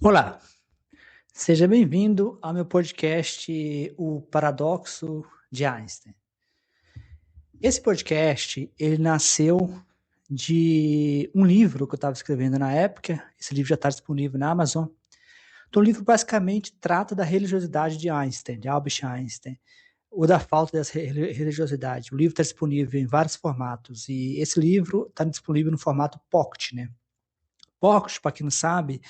Olá, seja bem-vindo ao meu podcast O Paradoxo de Einstein. Esse podcast, ele nasceu de um livro que eu estava escrevendo na época. Esse livro já está disponível na Amazon. Então, o livro basicamente trata da religiosidade de Einstein, de Albert Einstein, ou da falta dessa religiosidade. O livro está disponível em vários formatos e esse livro está disponível no formato Pocket, né? Pocket, para quem não sabe,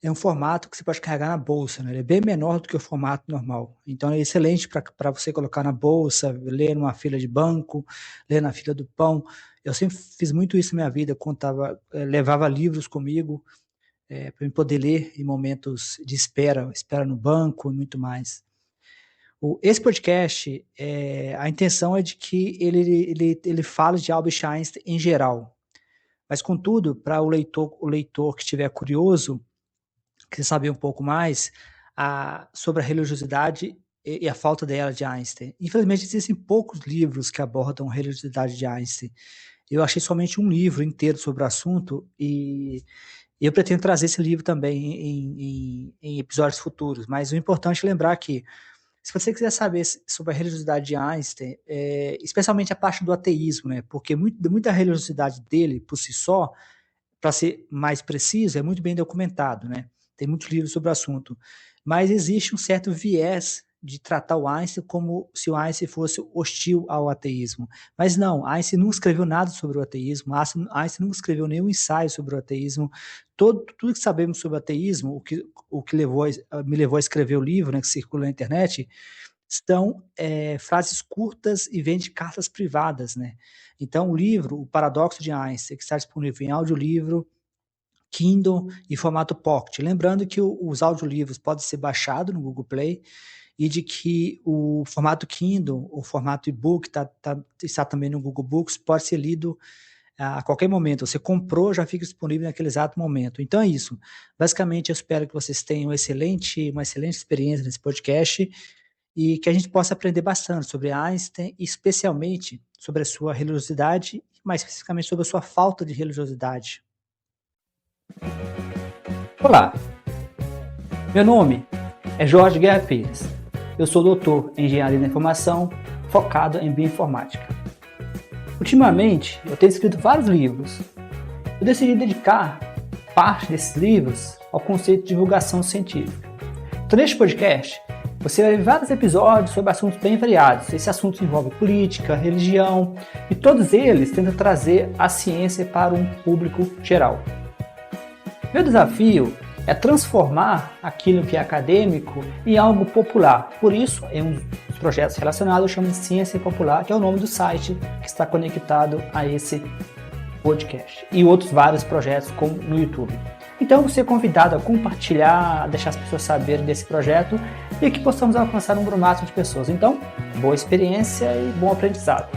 é um formato que você pode carregar na bolsa, né? Ele é bem menor do que o formato normal. Então é excelente para você colocar na bolsa, ler numa fila de banco, ler na fila do pão. Eu sempre fiz muito isso na minha vida, quando levava livros comigo para eu poder ler em momentos de espera no banco e muito mais. Esse podcast, a intenção é de que ele fale de Albert Einstein em geral, mas contudo, para o leitor que estiver curioso, quer saber um pouco mais sobre a religiosidade e a falta dela de Einstein. Infelizmente, existem poucos livros que abordam a religiosidade de Einstein. Eu achei somente um livro inteiro sobre o assunto e eu pretendo trazer esse livro também em episódios futuros. Mas o importante é lembrar que, se você quiser saber sobre a religiosidade de Einstein, especialmente a parte do ateísmo, né? Porque muita religiosidade dele, por si só, para ser mais preciso, é muito bem documentado, né? Tem muitos livros sobre o assunto. Mas existe um certo viés de tratar o Einstein como se o Einstein fosse hostil ao ateísmo. Mas não, Einstein não escreveu nada sobre o ateísmo, Einstein não escreveu nenhum ensaio sobre o ateísmo. Tudo que sabemos sobre o ateísmo, o que me levou a escrever o livro, né, que circula na internet, são frases curtas e vêm de cartas privadas, né? Então, o livro, O Paradoxo de Einstein, que está disponível em audiolivro, Kindle e formato Pocket. Lembrando que os audiolivros podem ser baixados no Google Play e de que o formato Kindle, o formato e-book, está também no Google Books, pode ser lido a qualquer momento. Você comprou, já fica disponível naquele exato momento. Então é isso. Basicamente, eu espero que vocês tenham uma excelente experiência nesse podcast e que a gente possa aprender bastante sobre Einstein, especialmente sobre a sua religiosidade, mais especificamente sobre a sua falta de religiosidade. Olá, meu nome é Jorge Guerra Pires. Eu sou doutor em Engenharia da Informação, focado em Bioinformática. Ultimamente, eu tenho escrito vários livros. Eu decidi dedicar parte desses livros ao conceito de divulgação científica. Então, neste podcast, você vai ver vários episódios sobre assuntos bem variados. Esses assuntos envolvem política, religião, e todos eles tentam trazer a ciência para um público geral. Meu desafio é transformar aquilo que é acadêmico em algo popular. Por isso, em um dos projetos relacionados, eu chamo de Ciência Popular, que é o nome do site que está conectado a esse podcast. E outros vários projetos como no YouTube. Então, você é convidado a compartilhar, a deixar as pessoas saberem desse projeto e que possamos alcançar um número máximo de pessoas. Então, boa experiência e bom aprendizado.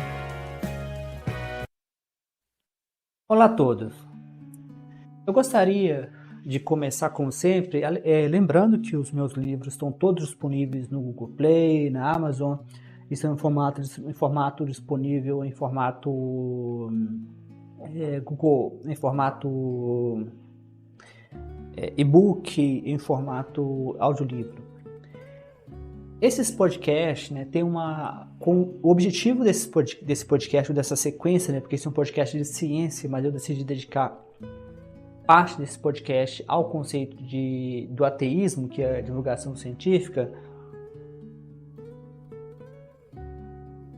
Olá a todos. Eu gostaria de começar, como sempre, lembrando que os meus livros estão todos disponíveis no Google Play, na Amazon, estão em formato disponível, em formato Google, em formato e-book, em formato audiolivro. Esses podcasts, né, com o objetivo desse podcast, dessa sequência, né, porque esse é um podcast de ciência, mas eu decidi dedicar parte desse podcast ao conceito do ateísmo, que é a divulgação científica.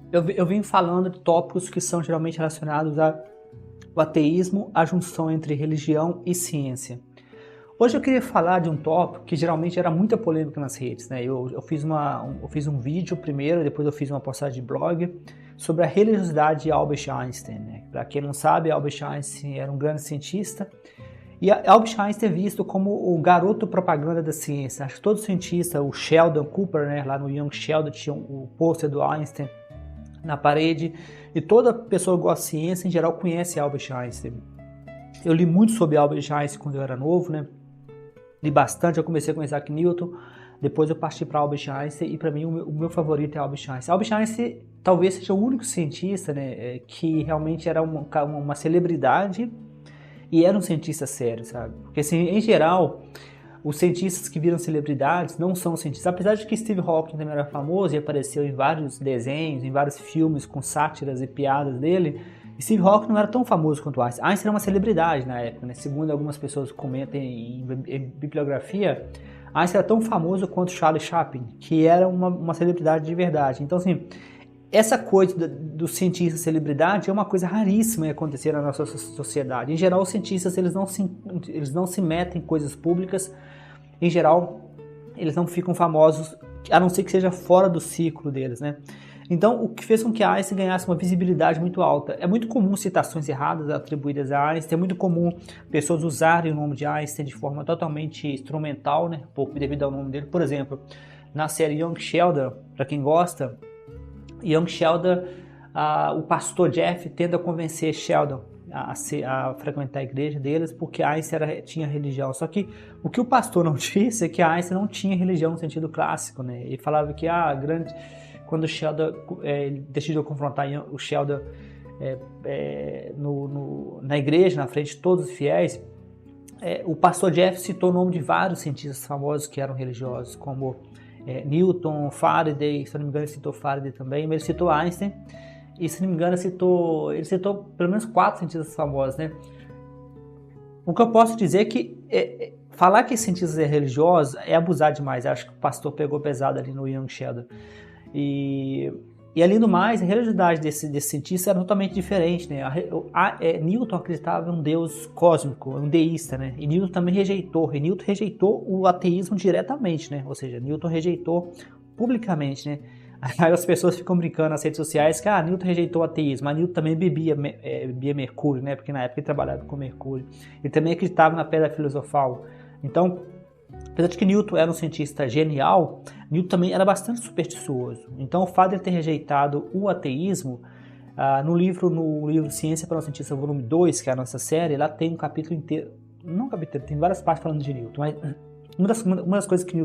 Eu vim falando de tópicos que são geralmente relacionados ao ateísmo, a junção entre religião e ciência. Hoje eu queria falar de um tópico que geralmente era muita polêmica nas redes, né? Eu fiz um vídeo primeiro, depois eu fiz uma postagem de blog sobre a religiosidade de Albert Einstein, né? Para quem não sabe, Albert Einstein era um grande cientista e Albert Einstein é visto como o garoto propaganda da ciência. Acho que todo cientista, o Sheldon Cooper, né? Lá no Young Sheldon tinha o pôster do Einstein na parede e toda pessoa que gosta de ciência em geral conhece Albert Einstein. Eu li muito sobre Albert Einstein quando eu era novo, né? Li bastante, eu comecei com Isaac Newton, depois eu parti para Albert Einstein e para mim o meu favorito é Albert Einstein. Albert Einstein talvez seja o único cientista, né, que realmente era uma celebridade e era um cientista sério, sabe? Porque assim, em geral, os cientistas que viram celebridades não são cientistas. Apesar de que Steve Hawking também era famoso e apareceu em vários desenhos, em vários filmes com sátiras e piadas dele, Steve Hawking não era tão famoso quanto Einstein. Einstein era uma celebridade na época, né? Segundo algumas pessoas que comentam em bibliografia, Einstein era tão famoso quanto Charlie Chaplin, que era uma celebridade de verdade. Então, assim, essa coisa do cientista celebridade é uma coisa raríssima em acontecer na nossa sociedade. Em geral, os cientistas eles não se metem em coisas públicas. Em geral, eles não ficam famosos, a não ser que seja fora do ciclo deles, né? Então, o que fez com que Einstein ganhasse uma visibilidade muito alta. É muito comum citações erradas atribuídas a Einstein, é muito comum pessoas usarem o nome de Einstein de forma totalmente instrumental, né? Pouco devido ao nome dele. Por exemplo, na série Young Sheldon, para quem gosta, Young Sheldon, o pastor Jeff tenta convencer Sheldon a frequentar a igreja deles porque Einstein tinha religião. Só que o que o pastor não disse é que Einstein não tinha religião no sentido clássico, né? Ele falava que quando o Sheldon decidiu confrontar o Sheldon na igreja, na frente de todos os fiéis, o pastor Jeff citou o nome de vários cientistas famosos que eram religiosos, como Newton, Faraday, se não me engano ele citou Faraday também, mas ele citou Einstein, e se não me engano ele citou pelo menos 4 cientistas famosos, né? O que eu posso dizer é que falar que cientista é religioso é abusar demais. Eu acho que o pastor pegou pesado ali no Young Sheldon. E além do mais, a realidade desse cientista era totalmente diferente, né? Newton acreditava em um Deus cósmico, um deísta, né? E Newton também rejeitou o ateísmo diretamente, né? Ou seja, Newton rejeitou publicamente, né? Aí as pessoas ficam brincando nas redes sociais que Newton rejeitou o ateísmo, mas Newton também bebia mercúrio, né? Porque na época ele trabalhava com mercúrio. Ele também acreditava na pedra filosofal. Então, apesar de que Newton era um cientista genial, Newton também era bastante supersticioso. Então, o fato de ele ter rejeitado o ateísmo, no livro Ciência para o Cientista, volume 2, que é a nossa série, lá tem um capítulo inteiro, não um capítulo, tem várias partes falando de Newton, mas uma das coisas que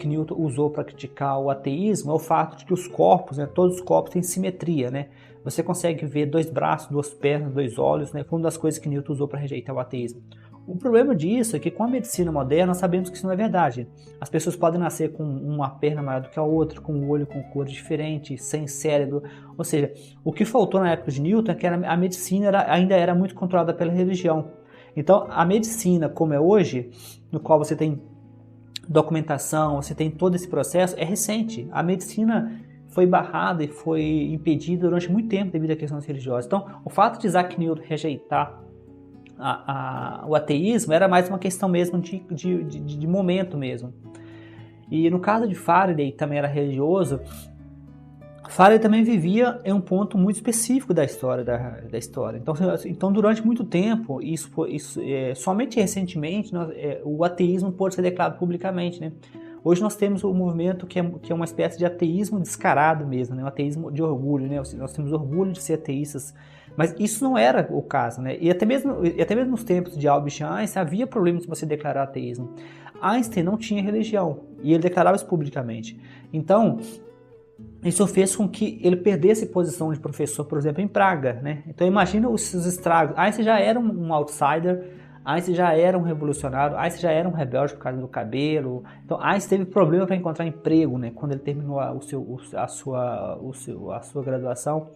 Newton usou para criticar o ateísmo é o fato de que os corpos, né, todos os corpos têm simetria, né? Você consegue ver 2 braços, 2 pernas, 2 olhos, né? Foi uma das coisas que Newton usou para rejeitar o ateísmo. O problema disso é que com a medicina moderna nós sabemos que isso não é verdade. As pessoas podem nascer com uma perna maior do que a outra, com um olho com cores diferentes, sem cérebro. Ou seja, o que faltou na época de Newton é que a medicina ainda era muito controlada pela religião. Então, a medicina como é hoje, no qual você tem documentação, você tem todo esse processo, é recente. A medicina foi barrada e foi impedida durante muito tempo devido a questões religiosas. Então, o fato de Isaac Newton rejeitar o ateísmo era mais uma questão mesmo de momento mesmo. E no caso de Faraday, que também era religioso, Faraday também vivia em um ponto muito específico da história. Então durante muito tempo, somente recentemente, o ateísmo pôde ser declarado publicamente, né? Hoje nós temos um movimento que é uma espécie de ateísmo descarado mesmo, né? Um ateísmo de orgulho, né? Nós temos orgulho de ser ateístas, mas isso não era o caso, né? E até mesmo nos tempos de Albert Einstein havia problemas de você declarar ateísmo. Einstein não tinha religião e ele declarava isso publicamente. Então, isso fez com que ele perdesse posição de professor, por exemplo, em Praga, né? Então imagina os estragos. Einstein já era um outsider, Einstein já era um revolucionário, Einstein já era um rebelde por causa do cabelo. Então Einstein teve problema para encontrar emprego, né? Quando ele terminou a sua graduação,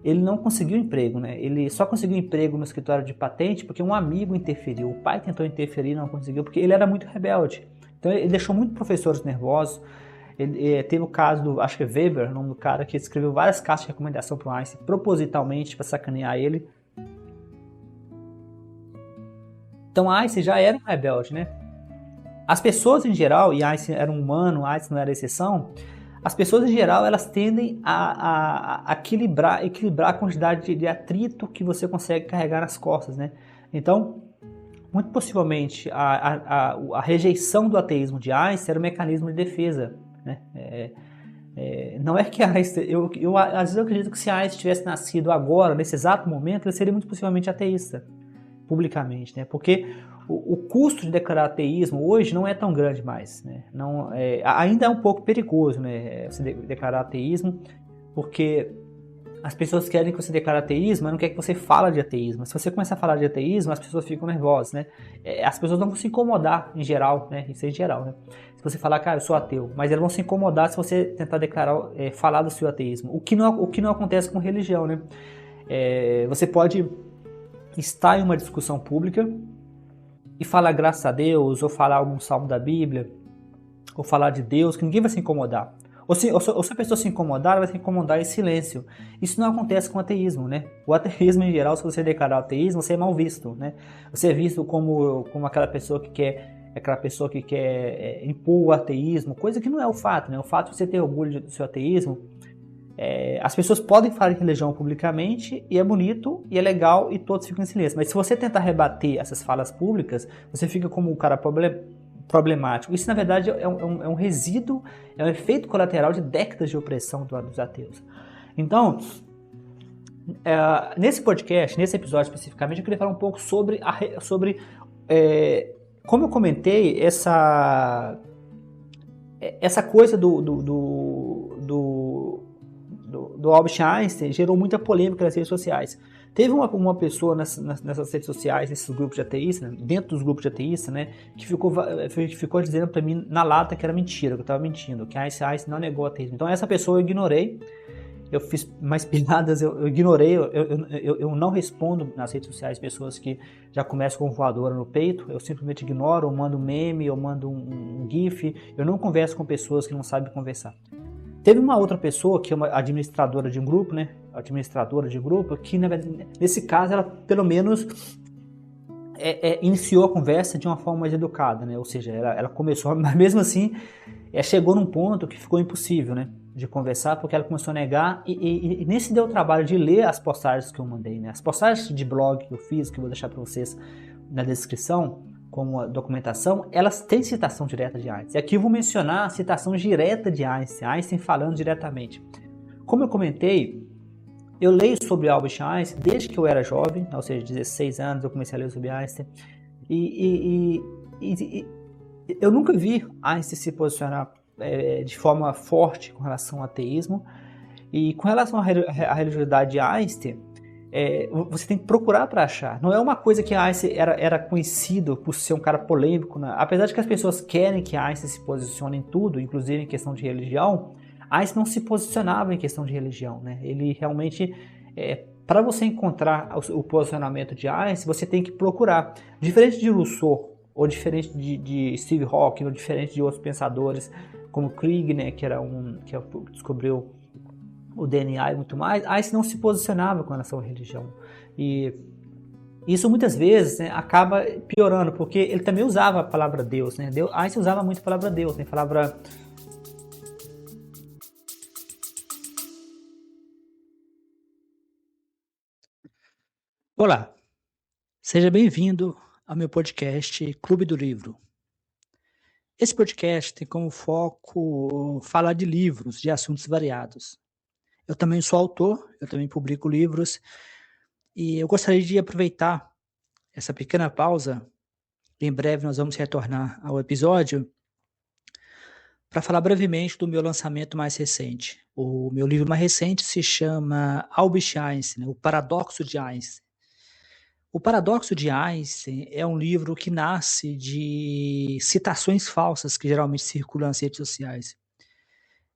ele não conseguiu emprego, né? Ele só conseguiu emprego no escritório de patente porque um amigo interferiu. O pai tentou interferir e não conseguiu porque ele era muito rebelde. Então ele deixou muitos professores nervosos. Teve o caso do, acho que é Weber, o nome do cara, que escreveu várias cartas de recomendação para o Einstein, propositalmente para sacanear ele. Então Einstein já era um rebelde, né? As pessoas em geral, e Einstein era um humano, Einstein não era exceção, as pessoas em geral elas tendem a equilibrar a quantidade de atrito que você consegue carregar nas costas, né? Então, muito possivelmente, a rejeição do ateísmo de Einstein era um mecanismo de defesa, né? Não é que Einstein, às vezes eu acredito que se Einstein tivesse nascido agora, nesse exato momento, ele seria muito possivelmente ateísta, publicamente, né? Porque o custo de declarar ateísmo hoje não é tão grande mais, né? Ainda é um pouco perigoso, né? Você declarar ateísmo, porque as pessoas querem que você declare ateísmo, mas não quer que você fale de ateísmo. Se você começar a falar de ateísmo, as pessoas ficam nervosas, né? As pessoas não vão se incomodar em geral, né? Isso é em geral, né? Se você falar, cara, eu sou ateu, mas elas vão se incomodar se você tentar declarar, falar do seu ateísmo. O que não acontece com religião, né? Você pode estar em uma discussão pública e falar graças a Deus, ou falar algum salmo da Bíblia, ou falar de Deus, que ninguém vai se incomodar. Ou se a pessoa se incomodar, ela vai se incomodar em silêncio. Isso não acontece com o ateísmo, né? O ateísmo, em geral, se você declarar ateísmo, você é mal visto, né? Você é visto como aquela pessoa que quer impor o ateísmo, coisa que não é o fato, né? O fato de você ter orgulho do seu ateísmo, as pessoas podem falar de religião publicamente, e é bonito, e é legal, e todos ficam em silêncio. Mas se você tentar rebater essas falas públicas, você fica como um cara problemático. Isso, na verdade, é um resíduo, é um efeito colateral de décadas de opressão dos ateus. Então, nesse podcast, nesse episódio especificamente, eu queria falar um pouco sobre como eu comentei, essa coisa do Albert Einstein gerou muita polêmica nas redes sociais. Teve uma pessoa nessas redes sociais, nesses grupos de ateístas, né, dentro dos grupos de ateístas, né, que ficou dizendo para mim na lata que era mentira, que eu estava mentindo, que Einstein não negou o ateísmo. Então essa pessoa eu ignorei, eu fiz mais piadas, eu ignorei, eu não respondo nas redes sociais pessoas que já começam com voadora no peito, eu simplesmente ignoro, eu mando um meme, eu mando um gif, eu não converso com pessoas que não sabem conversar. Teve uma outra pessoa, que é uma administradora de um grupo, né? Que nesse caso ela pelo menos iniciou a conversa de uma forma mais educada, né? Ou seja, ela começou, mas mesmo assim chegou num ponto que ficou impossível, né? De conversar, porque ela começou a negar e nem se deu o trabalho de ler as postagens que eu mandei, né? As postagens de blog que eu fiz, que eu vou deixar para vocês na descrição, como a documentação, elas têm citação direta de Einstein. Aqui eu vou mencionar a citação direta de Einstein falando diretamente. Como eu comentei, eu leio sobre Albert Einstein desde que eu era jovem, ou seja, 16 anos eu comecei a ler sobre Einstein, e eu nunca vi Einstein se posicionar de forma forte com relação ao ateísmo, e com relação à religiosidade de Einstein, você tem que procurar para achar. Não é uma coisa que Einstein era conhecido por ser um cara polêmico, né? Apesar de que as pessoas querem que Einstein se posicione em tudo, inclusive em questão de religião, Einstein não se posicionava em questão de religião, né? Ele realmente, para você encontrar o posicionamento de Einstein, você tem que procurar. Diferente de Rousseau, ou diferente de Steve Hawking, ou diferente de outros pensadores, como Krieg, né, que descobriu o DNA e muito mais, Einstein não se posicionava com relação à religião. E isso muitas vezes, né, acaba piorando, porque ele também usava a palavra Deus, né? Einstein usava muito a palavra Deus, né? Olá, seja bem-vindo ao meu podcast Clube do Livro. Esse podcast tem como foco falar de livros, de assuntos variados. Eu também sou autor, eu também publico livros, e eu gostaria de aproveitar essa pequena pausa, em breve nós vamos retornar ao episódio, para falar brevemente do meu lançamento mais recente. O meu livro mais recente se chama Albert Einstein, O Paradoxo de Einstein. O Paradoxo de Einstein é um livro que nasce de citações falsas que geralmente circulam nas redes sociais.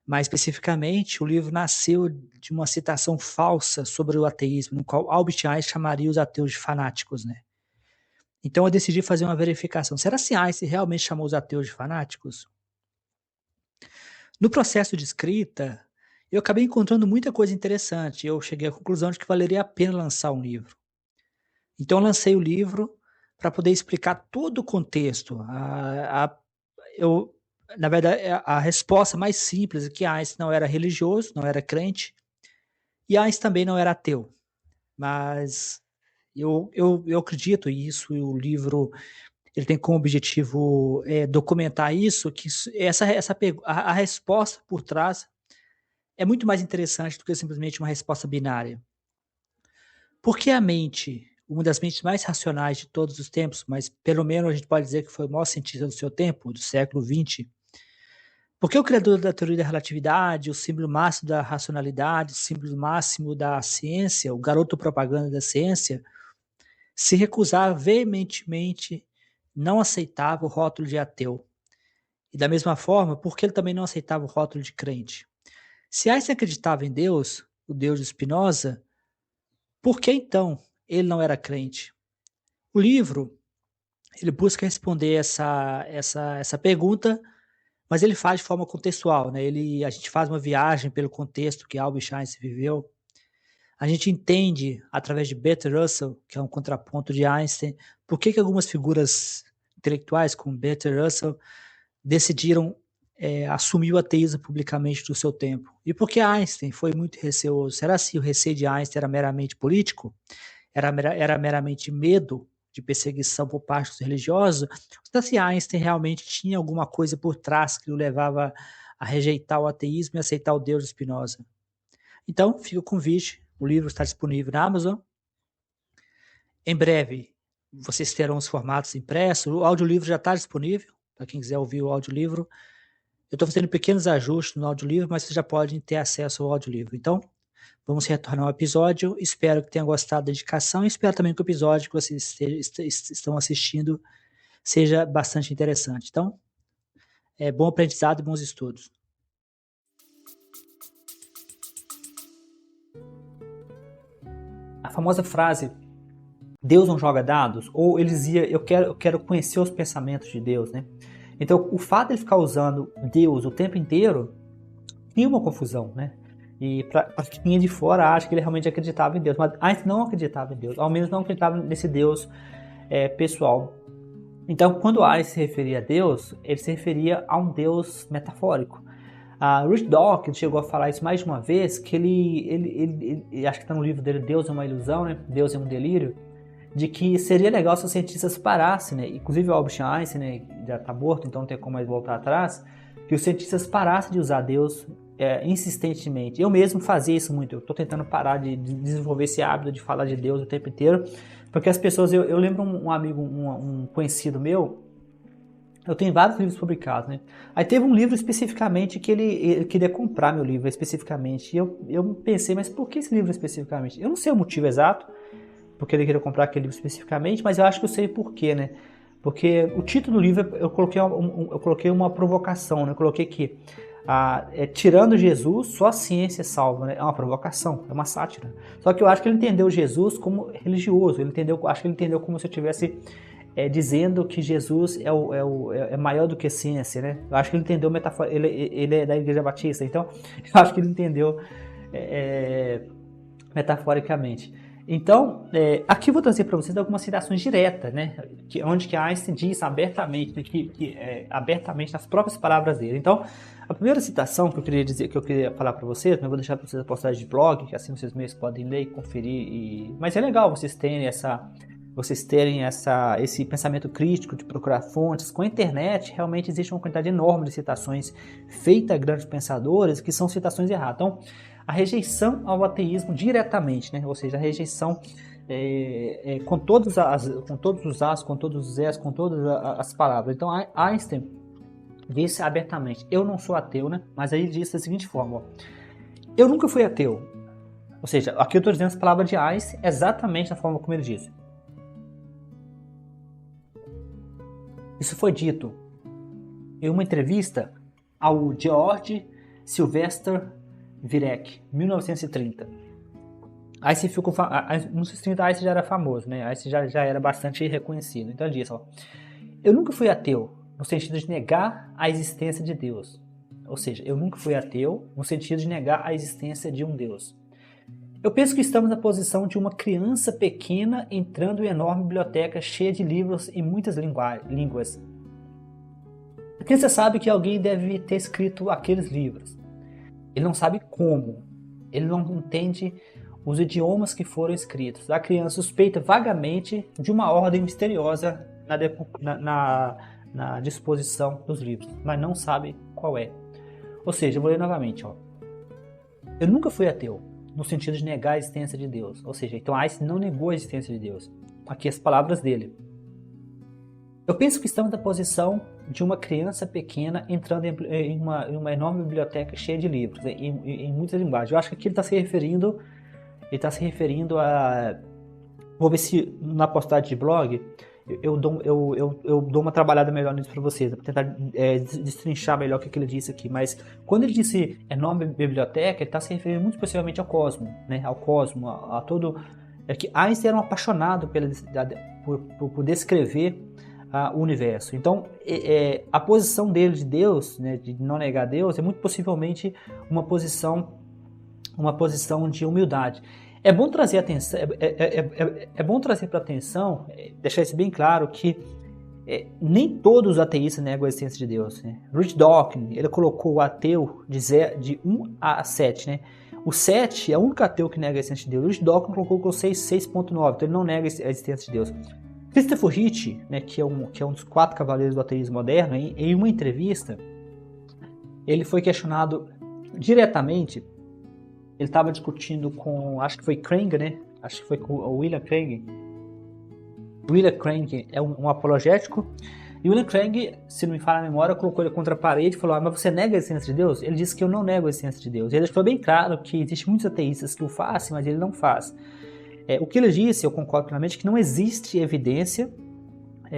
Mais especificamente, o livro nasceu de uma citação falsa sobre o ateísmo, no qual Albert Einstein chamaria os ateus de fanáticos, né? Então eu decidi fazer uma verificação. Será que Einstein realmente chamou os ateus de fanáticos? No processo de escrita, eu acabei encontrando muita coisa interessante. Eu cheguei à conclusão de que valeria a pena lançar um livro. Então eu lancei o livro para poder explicar todo o contexto. Na verdade, a resposta mais simples é que Einstein não era religioso, não era crente, e Einstein também não era ateu. Mas eu acredito nisso, e o livro ele tem como objetivo documentar isso, que a resposta por trás é muito mais interessante do que simplesmente uma resposta binária. Porque a mente, uma das mentes mais racionais de todos os tempos, mas pelo menos a gente pode dizer que foi o maior cientista do seu tempo, do século XX, Porque o criador da teoria da relatividade, o símbolo máximo da racionalidade, o símbolo máximo da ciência, o garoto propaganda da ciência, se recusava veementemente, não aceitava o rótulo de ateu. E da mesma forma, porque ele também não aceitava o rótulo de crente. Se Einstein acreditava em Deus, o Deus de Spinoza, por que então ele não era crente? O livro, ele busca responder essa pergunta, mas ele faz de forma contextual, né? A gente faz uma viagem pelo contexto que Albert Einstein viveu. A gente entende, através de Bertrand Russell, que é um contraponto de Einstein, por que algumas figuras intelectuais, como Bertrand Russell, decidiram assumir o ateísmo publicamente do seu tempo. E por que Einstein foi muito receoso? Será que o receio de Einstein era meramente político? Era meramente medo de perseguição por parte dos religiosos? Ou se Einstein realmente tinha alguma coisa por trás que o levava a rejeitar o ateísmo e aceitar o Deus de Spinoza? Então, fica o convite. O livro está disponível na Amazon. Em breve, vocês terão os formatos impressos. O audiolivro já está disponível, para quem quiser ouvir o audiolivro. Eu estou fazendo pequenos ajustes no audiolivro, mas vocês já podem ter acesso ao audiolivro. Então, vamos retornar ao episódio. Espero que tenham gostado da dedicação e espero também que o episódio que vocês estão assistindo seja bastante interessante. Então, bom aprendizado e bons estudos. A famosa frase, Deus não joga dados, ou ele dizia, eu quero conhecer os pensamentos de Deus, né? Então, o fato de ele ficar usando Deus o tempo inteiro cria uma confusão, né? E para quem é de fora acha que ele realmente acreditava em Deus, mas Einstein não acreditava em Deus, ao menos não acreditava nesse Deus pessoal. Então, quando Einstein se referia a Deus, ele se referia a um Deus metafórico. Rich Dawkins chegou a falar isso mais de uma vez, que ele acho que está no livro dele, Deus é uma ilusão, né? Deus é um delírio, de que seria legal se os cientistas parassem, né? Inclusive o Albert Einstein, né, já está morto, então não tem como mais voltar atrás, que os cientistas parassem de usar Deus insistentemente. Eu mesmo fazia isso muito, eu estou tentando parar de desenvolver esse hábito de falar de Deus o tempo inteiro, porque as pessoas, eu lembro um amigo, um conhecido meu, eu tenho vários livros publicados, né? Aí teve um livro especificamente que ele queria comprar meu livro especificamente, e eu pensei, mas por que esse livro especificamente? Eu não sei o motivo exato, porque ele queria comprar aquele livro especificamente, mas eu acho que eu sei por quê, né? Porque o título do livro, eu coloquei uma provocação, né? Eu coloquei que, tirando Jesus, só a ciência salva, né? É uma provocação, é uma sátira. Só que eu acho que ele entendeu Jesus como religioso, acho que ele entendeu como se eu estivesse dizendo que Jesus é maior do que a ciência, né? Eu acho que ele entendeu ele é da Igreja Batista, então eu acho que ele entendeu metaforicamente. Então, aqui eu vou trazer para vocês algumas citações diretas, né? Onde que Einstein diz abertamente, abertamente nas próprias palavras dele. Então, a primeira citação que eu queria falar para vocês, eu vou deixar para vocês a postagem de blog, que assim vocês mesmos podem ler e conferir. Mas é legal vocês terem esse pensamento crítico de procurar fontes. Com a internet, realmente existe uma quantidade enorme de citações feitas a grandes pensadores que são citações erradas. Então, a rejeição ao ateísmo diretamente, né? Ou seja, a rejeição com todos os as, com todos os es, com todas as palavras. Então, Einstein disse abertamente, eu não sou ateu, né? Mas aí ele disse da seguinte forma, ó, eu nunca fui ateu. Ou seja, aqui eu estou dizendo as palavras de Einstein exatamente da forma como ele disse. Isso foi dito em uma entrevista ao George Sylvester Virek, 1930. Einstein ficou, nos 30 Einstein já era famoso, né? Einstein já era bastante reconhecido. Então ele disse, ó, eu nunca fui ateu no sentido de negar a existência de Deus. Ou seja, eu nunca fui ateu no sentido de negar a existência de um Deus. Eu penso que estamos na posição de uma criança pequena entrando em uma enorme biblioteca cheia de livros em muitas línguas. A criança sabe que alguém deve ter escrito aqueles livros. Ele não sabe como. Ele não entende os idiomas que foram escritos. A criança suspeita vagamente de uma ordem misteriosa na disposição dos livros, mas não sabe qual é. Ou seja, eu vou ler novamente. Ó. Eu nunca fui ateu, no sentido de negar a existência de Deus. Ou seja, então Einstein não negou a existência de Deus. Aqui as palavras dele. Eu penso que estamos na posição de uma criança pequena entrando em uma enorme biblioteca cheia de livros, em muitas linguagens. Eu acho que aqui ele está se referindo a... Vou ver se na postagem de blog eu dou uma trabalhada melhor nisso para vocês, para tentar destrinchar melhor o que ele disse aqui. Mas quando ele disse enorme biblioteca, ele está se referindo muito especialmente ao cosmo, né? Ao cosmo, a todo... É que Einstein era um apaixonado por descrever o universo. Então, a posição dele de Deus, né, de não negar Deus, é muito possivelmente uma posição de humildade. É bom trazer atenção, é bom trazer para atenção, deixar isso bem claro, que nem todos os ateístas negam a existência de Deus, né? Richard Dawkins, ele colocou o ateu de 1 a 7, né? O 7 é o único ateu que nega a existência de Deus. Richard Dawkins colocou 6.9, então ele não nega a existência de Deus. Christopher Hitch, né, que é um dos 4 cavaleiros do ateísmo moderno, em uma entrevista, ele foi questionado diretamente. Ele estava discutindo com, acho que foi Craig, né? Acho que foi com o William Craig. William Craig é um apologético. E William Craig, se não me falha a memória, colocou ele contra a parede e falou: mas você nega a existência de Deus? Ele disse que eu não nego a existência de Deus. E ele deixou bem claro que existem muitos ateístas que o fazem, mas ele não faz. O que ele disse, eu concordo plenamente, que não existe evidência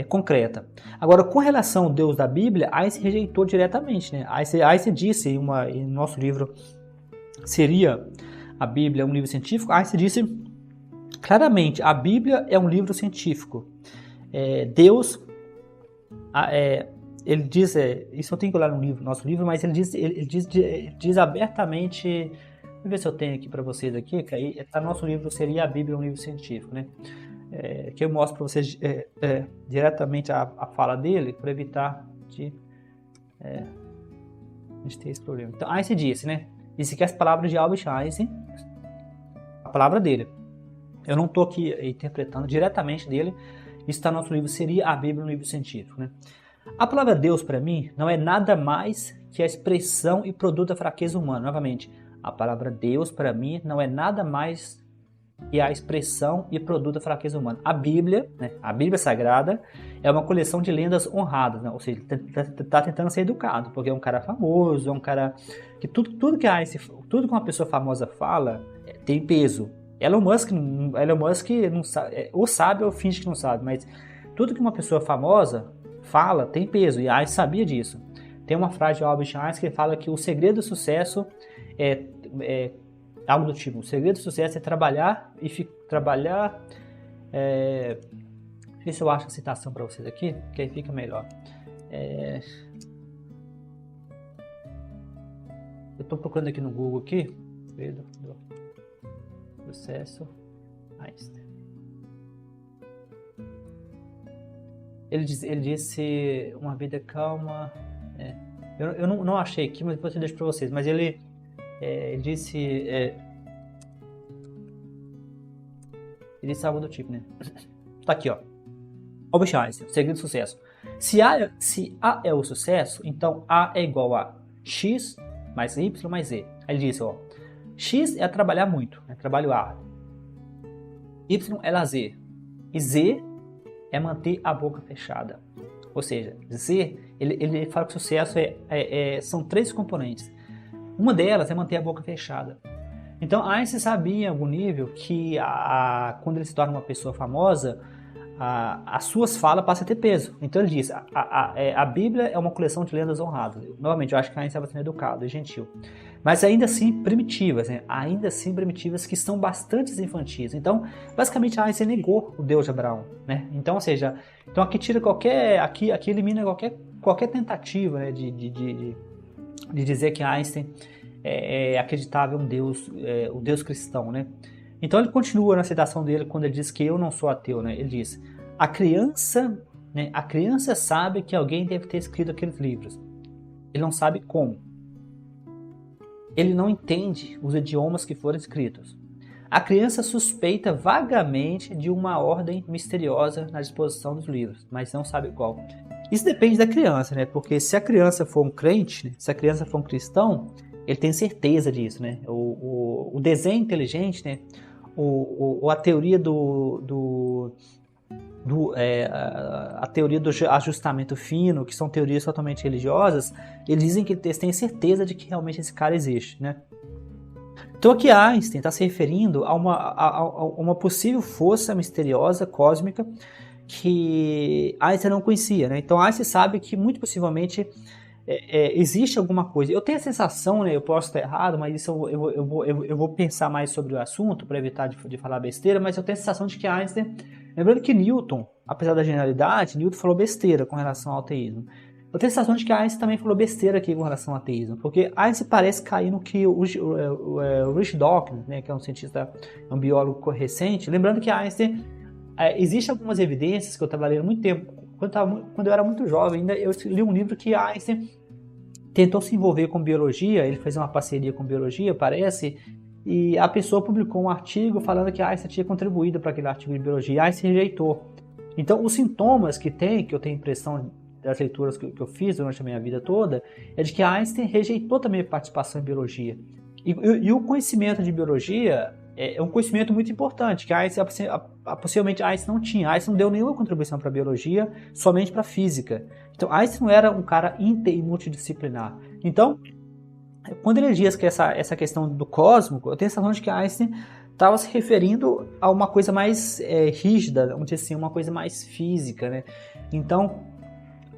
concreta. Agora, com relação ao Deus da Bíblia, Einstein rejeitou diretamente, né? Einstein disse em nosso livro Seria a Bíblia um livro científico? Einstein disse claramente: a Bíblia é um livro científico. Deus, ele diz, isso eu tenho que olhar no nosso livro, mas ele diz abertamente. Deixa eu ver se eu tenho aqui para vocês aqui, que aí no nosso livro Seria a Bíblia um livro científico, né? Que eu mostro para vocês diretamente a fala dele, para evitar de ter esse problema. Então, Einstein disse, né? Disse que as palavras de Albert Einstein, a palavra dele, eu não estou aqui interpretando diretamente dele, isso está no nosso livro Seria a Bíblia um livro científico, né? A palavra Deus, para mim, não é nada mais que a expressão e produto da fraqueza humana. Novamente, a palavra Deus, para mim, não é nada mais que a expressão e produto da fraqueza humana. A Bíblia, né, a Bíblia Sagrada, é uma coleção de lendas honradas, né? Ou seja, está tentando ser educado, porque é um cara famoso, é um cara que tudo que uma pessoa famosa fala tem peso. Elon Musk não sabe, ou sabe ou finge que não sabe, mas tudo que uma pessoa famosa fala tem peso, e Einstein sabia disso. Tem uma frase de Albert Einstein que fala que o segredo do sucesso é algo do tipo: o segredo do sucesso é trabalhar deixa eu ver se eu acho a citação para vocês aqui, que aí fica melhor. Eu estou procurando aqui no Google aqui, segredo do sucesso, Einstein. Ele disse uma vida calma. Eu não achei aqui, mas depois eu deixo para vocês. Mas ele disse. Ele disse algo do tipo, né? Tá aqui, ó. Albert Einstein, segredo do sucesso. Se A é o sucesso, então A é igual a X mais Y mais Z. Aí ele disse, ó. X é trabalhar muito, né? Trabalho árduo. Y é lazer. E Z é manter a boca fechada. Ou seja, Z, ele fala que sucesso são 3 componentes. Uma delas é manter a boca fechada. Então, Einstein sabia em algum nível que quando ele se torna uma pessoa famosa, as suas falas passam a ter peso. Então ele diz, a Bíblia é uma coleção de lendas honradas. Novamente, eu acho que Einstein estava sendo educado e gentil. Mas ainda assim primitivas, né? Ainda assim primitivas, que são bastante infantis. Então, basicamente, Einstein negou o Deus de Abraão, né? Então, ou seja, aqui tira aqui elimina qualquer tentativa, né, de dizer que Einstein acreditava em um Deus, o Deus cristão, né? Então ele continua na citação dele quando ele diz que eu não sou ateu, né? Ele diz: a criança sabe que alguém deve ter escrito aqueles livros. Ele não sabe como. Ele não entende os idiomas que foram escritos. A criança suspeita vagamente de uma ordem misteriosa na disposição dos livros, mas não sabe qual. Isso depende da criança, né? Porque se a criança for um crente, né? Se a criança for um cristão, ele tem certeza disso, né? O desenho inteligente, né? A teoria do a teoria do ajustamento fino, que são teorias totalmente religiosas, eles dizem que eles têm certeza de que realmente esse cara existe, né? Então aqui Einstein está se referindo a uma possível força misteriosa, cósmica, que Einstein não conhecia, né? Então Einstein sabe que muito possivelmente existe alguma coisa. Eu tenho a sensação, né, eu posso estar errado, mas isso eu vou pensar mais sobre o assunto para evitar de falar besteira, mas eu tenho a sensação de que Einstein, lembrando que Newton, apesar da genialidade, Newton falou besteira com relação ao ateísmo. Eu tenho a sensação de que Einstein também falou besteira aqui com relação ao ateísmo, porque Einstein parece cair no que o Richard Dawkins, né, que é um cientista, um biólogo recente, lembrando que Einstein, existem algumas evidências que eu estava lendo há muito tempo, quando eu era muito jovem, ainda eu li um livro que Einstein tentou se envolver com biologia, ele fez uma parceria com biologia, parece, e a pessoa publicou um artigo falando que Einstein tinha contribuído para aquele artigo de biologia, e Einstein rejeitou. Então, os sintomas que eu tenho impressão das leituras que eu fiz durante a minha vida toda, é de que Einstein rejeitou também a participação em biologia. E o conhecimento de biologia é um conhecimento muito importante, que Einstein, possivelmente Einstein não tinha. Einstein não deu nenhuma contribuição para a biologia, somente para a física. Então, Einstein não era um cara inter e multidisciplinar. Então, quando ele diz que essa questão do cósmico, eu tenho a sensação de que Einstein estava se referindo a uma coisa mais rígida, vamos dizer assim, uma coisa mais física, né? Então,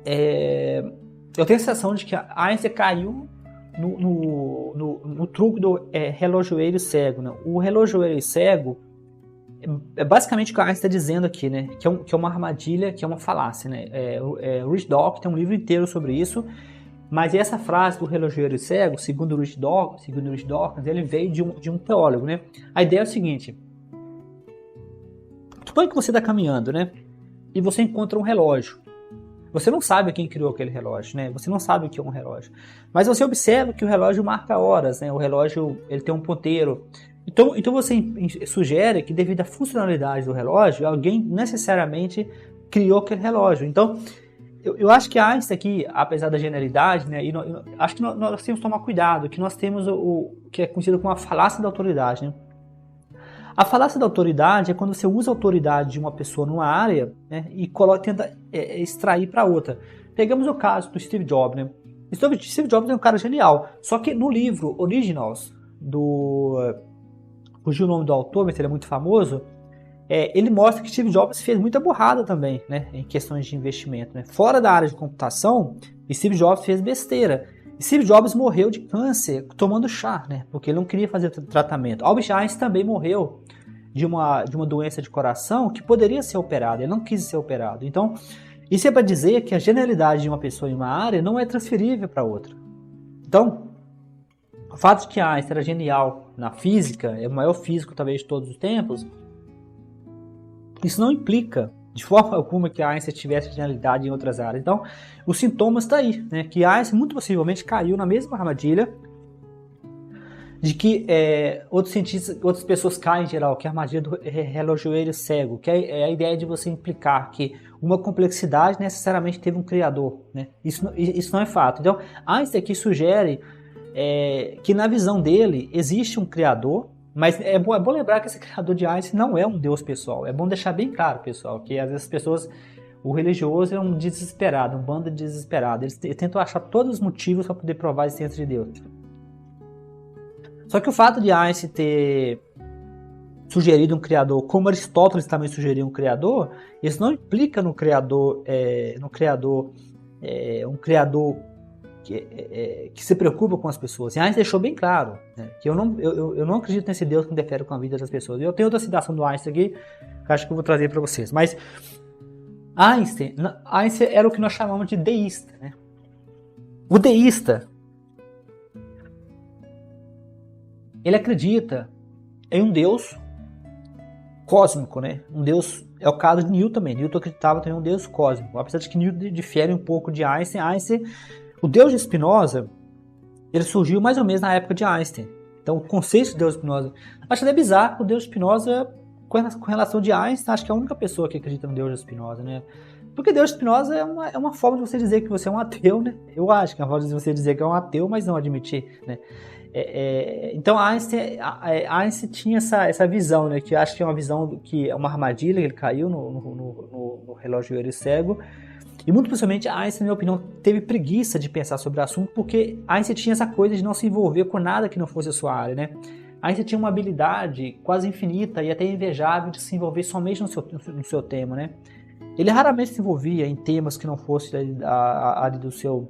eu tenho a sensação de que Einstein caiu no truque do relojoeiro cego, né? O relojoeiro cego é basicamente o que Einstein está dizendo aqui, né? Que é uma armadilha, que é uma falácia, né? O Rich Dawkins tem um livro inteiro sobre isso, mas essa frase do relojoeiro cego, segundo o Rich Dawkins, ele veio de um teólogo, né? A ideia é o seguinte: suponha que você está caminhando, né? E você encontra um relógio. Você não sabe quem criou aquele relógio, né? Você não sabe o que é um relógio. Mas você observa que o relógio marca horas, né? O relógio, ele tem um ponteiro. Então você sugere que, devido à funcionalidade do relógio, alguém necessariamente criou aquele relógio. Então, eu acho que Einstein aqui, apesar da genialidade, né? Acho que nós temos que tomar cuidado, que nós temos o que é conhecido como a falácia da autoridade, né? A falácia da autoridade é quando você usa a autoridade de uma pessoa numa área, né, e tenta extrair para outra. Pegamos o caso do Steve Jobs, né? Steve Jobs é um cara genial, só que no livro Originals, fugiu o nome do autor, mas ele é muito famoso, ele mostra que Steve Jobs fez muita burrada também, né, em questões de investimento, né? Fora da área de computação, Steve Jobs fez besteira. Steve Jobs morreu de câncer tomando chá, né? Porque ele não queria fazer tratamento. Albert Einstein também morreu de uma doença de coração que poderia ser operada. Ele não quis ser operado. Então, isso é para dizer que a genialidade de uma pessoa em uma área não é transferível para outra. Então, o fato de que Einstein era genial na física, é o maior físico talvez de todos os tempos, isso não implica de forma alguma que Einstein tivesse genialidade em outras áreas. Então, os sintomas estão aí, né? Que Einstein muito possivelmente caiu na mesma armadilha de que outras pessoas caem em geral, que é a armadilha do relojoeiro cego, que é a ideia de você implicar que uma complexidade necessariamente teve um criador, né? Isso não é fato. Então, Einstein aqui sugere que na visão dele existe um criador, mas é bom lembrar que esse criador de Einstein não é um Deus pessoal. É bom deixar bem claro, pessoal, que às vezes as pessoas, o religioso é um desesperado, um bando de desesperado. Eles tentam achar todos os motivos para poder provar a existência de Deus. Só que o fato de Einstein ter sugerido um criador, como Aristóteles também sugeriu um criador, isso não implica no criador, um criador que se preocupa com as pessoas. E Einstein deixou bem claro, né, que eu não acredito nesse Deus que interfere com a vida das pessoas. Eu tenho outra citação do Einstein aqui, que acho que eu vou trazer para vocês. Mas Einstein era o que nós chamamos de deísta, né? O deísta, ele acredita em um Deus cósmico, né? Um Deus, é o caso de Newton também. Newton acreditava também em um Deus cósmico. Apesar de que Newton difere um pouco de Einstein, o Deus de Spinoza, ele surgiu mais ou menos na época de Einstein. Então, o conceito de Deus de Spinoza, acho até bizarro o Deus de Spinoza com relação de Einstein, acho que é a única pessoa que acredita no Deus de Spinoza, né? Porque Deus de Spinoza é uma forma de você dizer que você é um ateu, né? Eu acho que é uma forma de você dizer que é um ateu, mas não admitir, né? Então Einstein tinha essa visão, né? Que eu acho que é uma visão que é uma armadilha, que ele caiu no relógio cego. E muito possivelmente Einstein, na minha opinião, teve preguiça de pensar sobre o assunto, porque Einstein tinha essa coisa de não se envolver com nada que não fosse a sua área, né? Einstein tinha uma habilidade quase infinita e até invejável de se envolver somente no seu tema, né? Ele raramente se envolvia em temas que não fossem a área do seu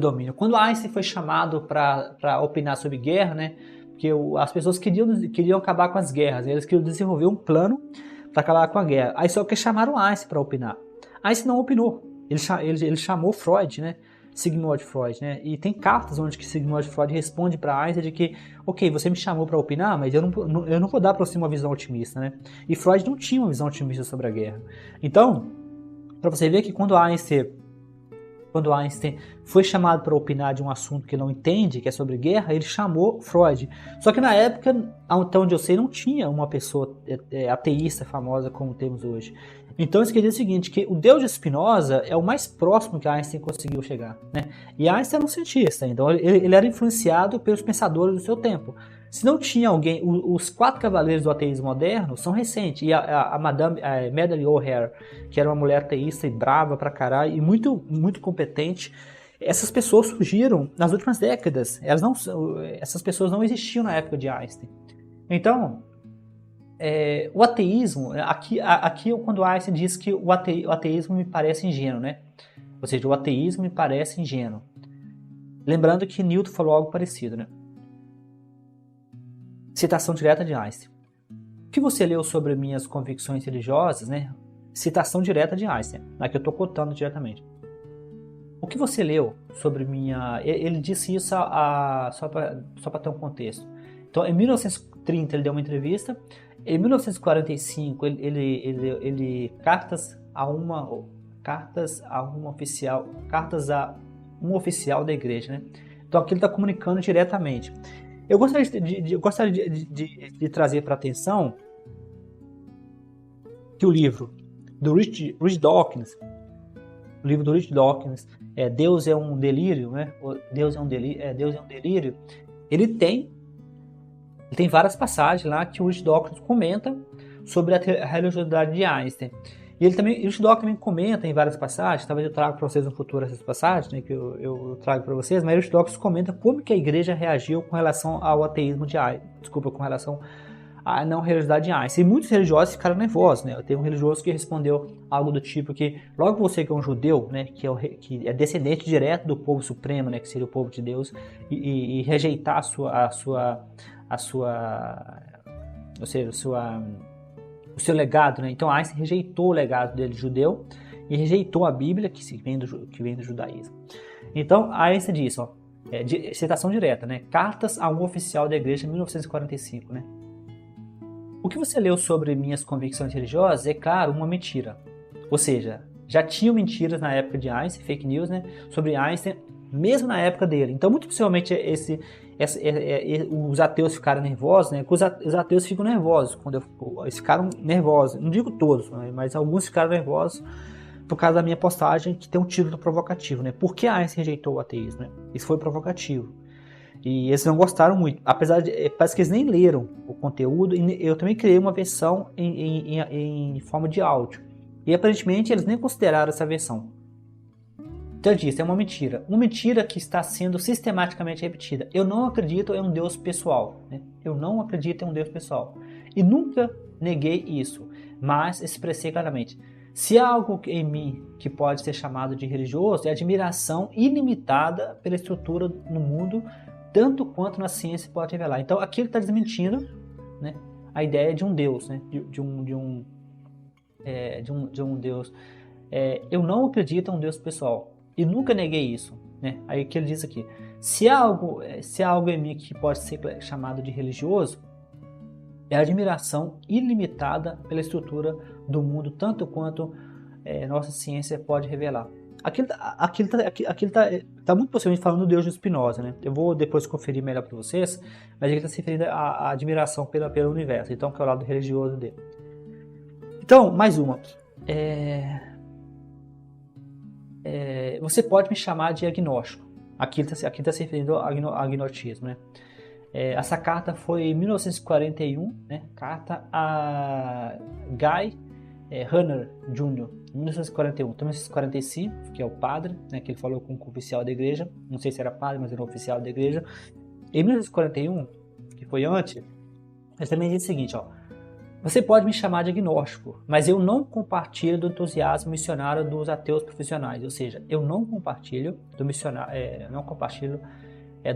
domínio. Quando Einstein foi chamado para opinar sobre guerra, né? Porque as pessoas queriam acabar com as guerras, né? Eles queriam desenvolver um plano para acabar com a guerra. Aí só que chamaram Einstein para opinar. Einstein não opinou. Ele chamou Freud, né? Sigmund Freud, né? E tem cartas onde que Sigmund Freud responde para Einstein de que, ok, você me chamou para opinar, mas eu não vou dar para você uma visão otimista, né? E Freud não tinha uma visão otimista sobre a guerra. Então, para você ver que quando Einstein foi chamado para opinar de um assunto que não entende, que é sobre guerra, ele chamou Freud. Só que na época, até onde eu sei, não tinha uma pessoa ateísta famosa como temos hoje. Então isso quer dizer o seguinte, que o Deus de Spinoza é o mais próximo que Einstein conseguiu chegar, né? E Einstein era um cientista, então ele era influenciado pelos pensadores do seu tempo. Se não tinha alguém, os 4 cavaleiros do ateísmo moderno são recentes, e a Madeleine O'Hare, que era uma mulher ateísta e brava pra caralho, e muito, muito competente, essas pessoas surgiram nas últimas décadas. Essas pessoas não existiam na época de Einstein. Então, o ateísmo, aqui quando Einstein diz que o ateísmo me parece ingênuo, né? Ou seja, o ateísmo me parece ingênuo. Lembrando que Newton falou algo parecido, né? Citação direta de Einstein. O que você leu sobre minhas convicções religiosas, né? Citação direta de Einstein, aqui eu estou cotando diretamente. O que você leu sobre minha... Ele disse isso só para ter um contexto. Então, em 1930 ele deu uma entrevista. Em 1945 ele cartas a um oficial da igreja, né? Então aqui ele está comunicando diretamente. Eu gostaria de trazer para atenção que o livro do Richard Dawkins, Deus é um delírio, né? Deus é um delírio. Ele tem várias passagens lá que o Richard Dawkins comenta sobre a religiosidade de Einstein. E o Richard Dawkins também comenta em várias passagens, talvez eu traga para vocês no futuro essas passagens, né, que eu trago para vocês, mas o Richard Dawkins comenta como que a igreja reagiu com relação ao ateísmo de Einstein, com relação à não religiosidade de Einstein. E muitos religiosos ficaram nervosos, né? Eu tenho um religioso que respondeu algo do tipo que, logo você que é um judeu, né, que é descendente direto do povo supremo, né, que seria o povo de Deus, e rejeitar o seu legado, né? Então Einstein rejeitou o legado dele judeu e rejeitou a Bíblia que vem do judaísmo. Então Einstein diz, citação direta, né? Cartas a um oficial da igreja, 1945, né? O que você leu sobre minhas convicções religiosas é, claro, uma mentira. Ou seja, já tinham mentiras na época de Einstein, fake news, né? Sobre Einstein, mesmo na época dele. Então, muito possivelmente, os ateus ficaram nervosos, né? Os ateus ficam nervosos eles ficaram nervosos, não digo todos, né? Mas alguns ficaram nervosos por causa da minha postagem que tem um título provocativo, né? Por que Einstein rejeitou o ateísmo, né? Isso foi provocativo e eles não gostaram muito, apesar de parece que eles nem leram o conteúdo. E eu também criei uma versão em forma de áudio e aparentemente eles nem consideraram essa versão. Então eu disse, é uma mentira que está sendo sistematicamente repetida. Eu não acredito em um Deus pessoal, né? Eu não acredito em um Deus pessoal. E nunca neguei isso, mas expressei claramente. Se há algo em mim que pode ser chamado de religioso, é admiração ilimitada pela estrutura no mundo, tanto quanto na ciência pode revelar. Então aqui ele está desmentindo, né, a ideia de um Deus, né, de um Deus. Eu não acredito em um Deus pessoal. E nunca neguei isso, né? Aí que ele diz aqui, se há algo em mim que pode ser chamado de religioso, é a admiração ilimitada pela estrutura do mundo, tanto quanto nossa ciência pode revelar. Aqui está muito possivelmente falando do Deus de Spinoza, né? Eu vou depois conferir melhor para vocês, mas ele está se referindo à admiração pelo universo, então que é o lado religioso dele. Então, mais uma. você pode me chamar de agnóstico. Aqui está se referindo ao agnotismo, né? Essa carta foi em 1941, né? Carta a Guy Hanner Jr., em 1941. Também 1945, que é o padre, né? Que ele falou com o oficial da igreja. Não sei se era padre, mas era um oficial da igreja. Em 1941, que foi antes, ele também diz o seguinte, ó. Você pode me chamar de agnóstico, mas eu não compartilho do entusiasmo missionário dos ateus profissionais. Ou seja, eu não compartilho do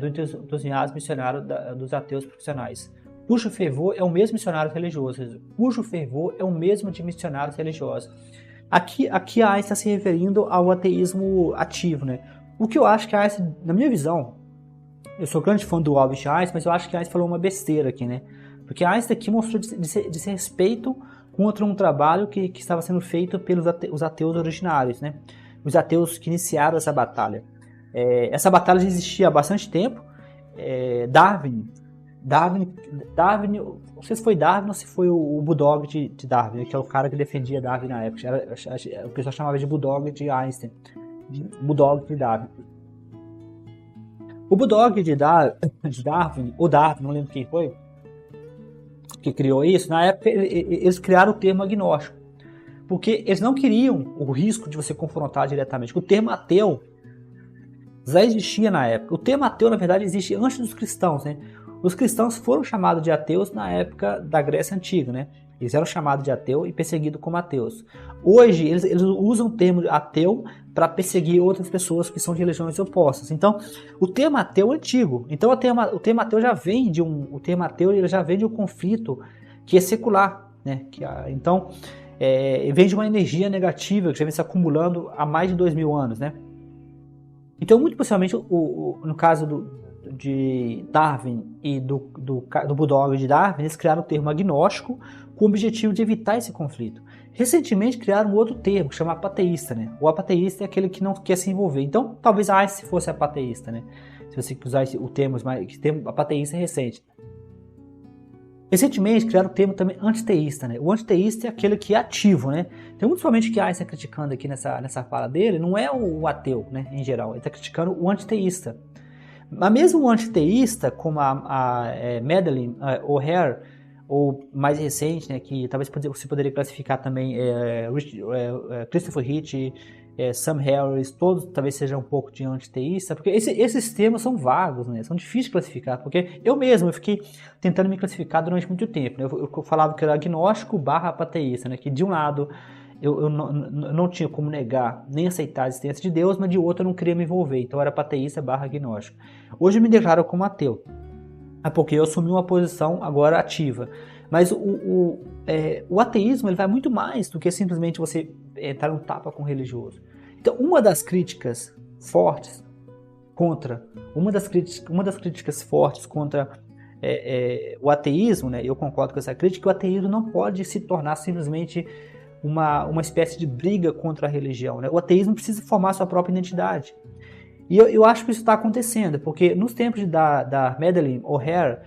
entusiasmo missionário dos ateus profissionais, cujo fervor é o mesmo missionário religioso, cujo fervor é o mesmo de missionários religiosos. Aqui a Einstein está se referindo ao ateísmo ativo, né? O que eu acho que a Einstein, na minha visão, eu sou grande fã do Albert Einstein, mas eu acho que a Einstein falou uma besteira aqui, né? Porque a Einstein aqui mostrou desrespeito contra um trabalho que estava sendo feito pelos os ateus originários, né? Os ateus que iniciaram essa batalha. Essa batalha já existia há bastante tempo. Darwin, não sei se foi Darwin ou se foi o Bulldog de Darwin, que é o cara que defendia Darwin na época. O pessoal chamava de Bulldog de Einstein, Bulldog de Darwin. O Bulldog de Darwin, ou Darwin, não lembro quem foi, que criou isso, na época eles criaram o termo agnóstico, porque eles não queriam o risco de você confrontar diretamente. O termo ateu já existia na época. O termo ateu, na verdade, existe antes dos cristãos, né? Os cristãos foram chamados de ateus na época da Grécia Antiga, né? Eles eram chamados de ateu e perseguidos como ateus. Hoje, eles usam o termo ateu para perseguir outras pessoas que são de religiões opostas. Então, o termo ateu é antigo. Então, o termo ateu já vem de um conflito que é secular, né? Então, vem de uma energia negativa que já vem se acumulando há mais de 2000 anos, né? Então, muito possivelmente, no caso de Darwin e do Bulldog de Darwin, eles criaram o termo agnóstico com o objetivo de evitar esse conflito. Recentemente criaram um outro termo, que chama apateísta, né? O apateísta é aquele que não quer se envolver. Então, talvez a Einstein fosse apateísta, né? Se você usar o termo, apateísta é recente. Recentemente criaram o termo também antiteísta, né? O antiteísta é aquele que é ativo, né? Então, muito somente o que a Einstein está criticando aqui nessa fala dele não é o ateu, né? Em geral, ele está criticando o antiteísta. Mas mesmo o antiteísta, como a Madeleine O'Hare, ou mais recente, né, que talvez você poderia classificar também Christopher Hitch, Sam Harris, todos talvez sejam um pouco de antiteísta, porque esses termos são vagos, né, são difíceis de classificar, porque eu fiquei tentando me classificar durante muito tempo, né, eu falava que era agnóstico / apateísta, né, que de um lado eu não tinha como negar nem aceitar a existência de Deus, mas de outro eu não queria me envolver, então era apateísta / agnóstico. Hoje eu me declaro como ateu, porque eu assumi uma posição agora ativa. Mas o ateísmo ele vai muito mais do que simplesmente você entrar um tapa com o religioso. Então, uma das críticas fortes contra o ateísmo, né, eu concordo com essa crítica, que o ateísmo não pode se tornar simplesmente uma espécie de briga contra a religião, né? O ateísmo precisa formar sua própria identidade. E eu acho que isso está acontecendo, porque nos tempos da Madeleine O'Hare